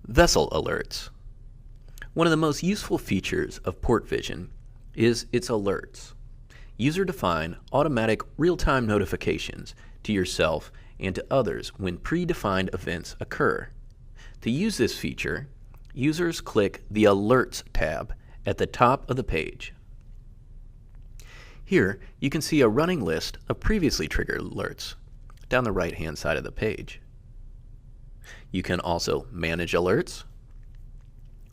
Vessel alerts. One of the most useful features of PortVision is its alerts. User-defined automatic real-time notifications to yourself and to others when predefined events occur. To use this feature, users click the Alerts tab at the top of the page. Here you can see a running list of previously triggered alerts down the right-hand side of the page. You can also manage alerts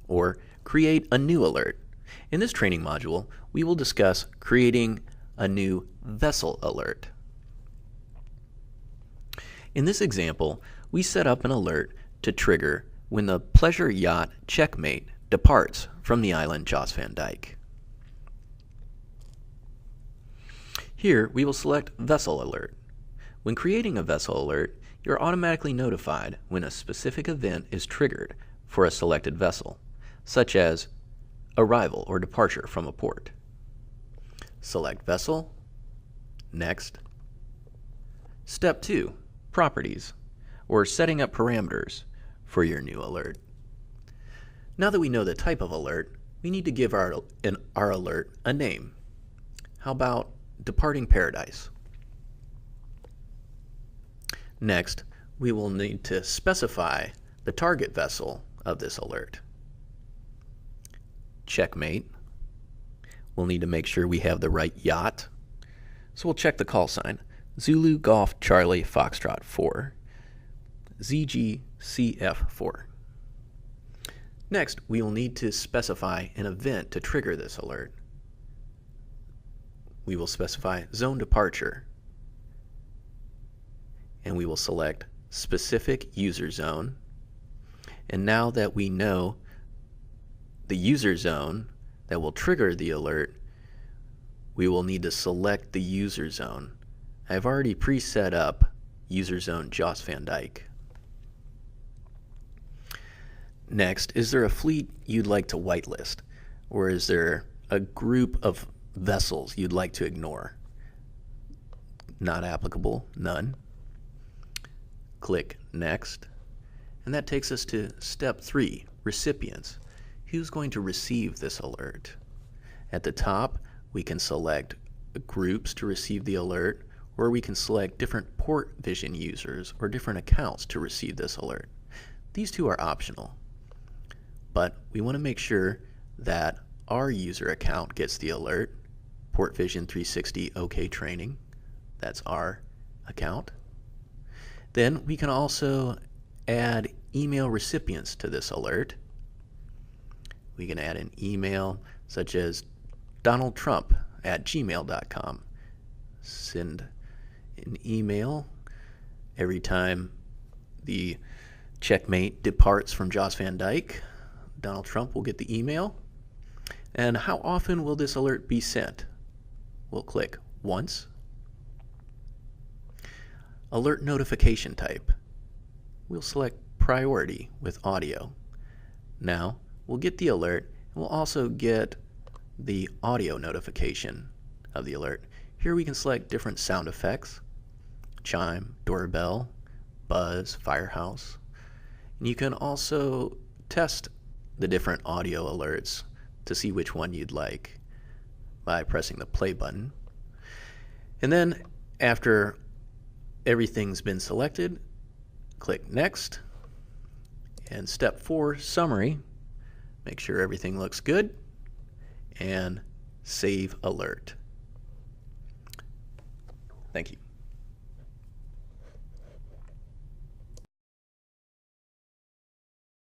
or create a new alert. In this training module, we will discuss creating a new vessel alert. In this example, we set up an alert to trigger when the pleasure yacht Checkmate departs from the island Jos Van Dyke. Here, we will select Vessel Alert. When creating a vessel alert, you're automatically notified when a specific event is triggered for a selected vessel, such as arrival or departure from a port. Select Vessel, Next. Step 2, Properties, or setting up parameters for your new alert. Now that we know the type of alert, we need to give our alert a name. How about Departing Paradise? Next, we will need to specify the target vessel of this alert. Checkmate. We'll need to make sure we have the right yacht. So we'll check the call sign. Zulu Golf Charlie Foxtrot 4, ZGCF4. Next, we will need to specify an event to trigger this alert. We will specify Zone Departure, and we will select Specific User Zone. And now that we know the user zone that will trigger the alert, we will need to select the user zone. I've already preset up user zone Jos Van Dyke. Next, is there a fleet you'd like to whitelist? Or is there a group of vessels you'd like to ignore? Not applicable, none. Click Next, and that takes us to step 3, Recipients. Who's going to receive this alert? At the top, we can select groups to receive the alert, or we can select different PortVision users or different accounts to receive this alert. These two are optional, but we want to make sure that our user account gets the alert. PortVision 360 OK Training, that's our account. Then we can also add email recipients to this alert. We can add an email such as donaldtrump@gmail.com. Send an email every time the Checkmate departs from Jos Van Dyke. Donald Trump will get the email. And how often will this alert be sent? We'll click Once. Alert notification type. We'll select Priority with audio. Now we'll get the alert, and we'll also get the audio notification of the alert. Here we can select different sound effects: chime, doorbell, buzz, firehouse. And you can also test the different audio alerts to see which one you'd like by pressing the play button. And then after everything's been selected, click Next. And step 4, Summary. Make sure everything looks good, and Save Alert. Thank you.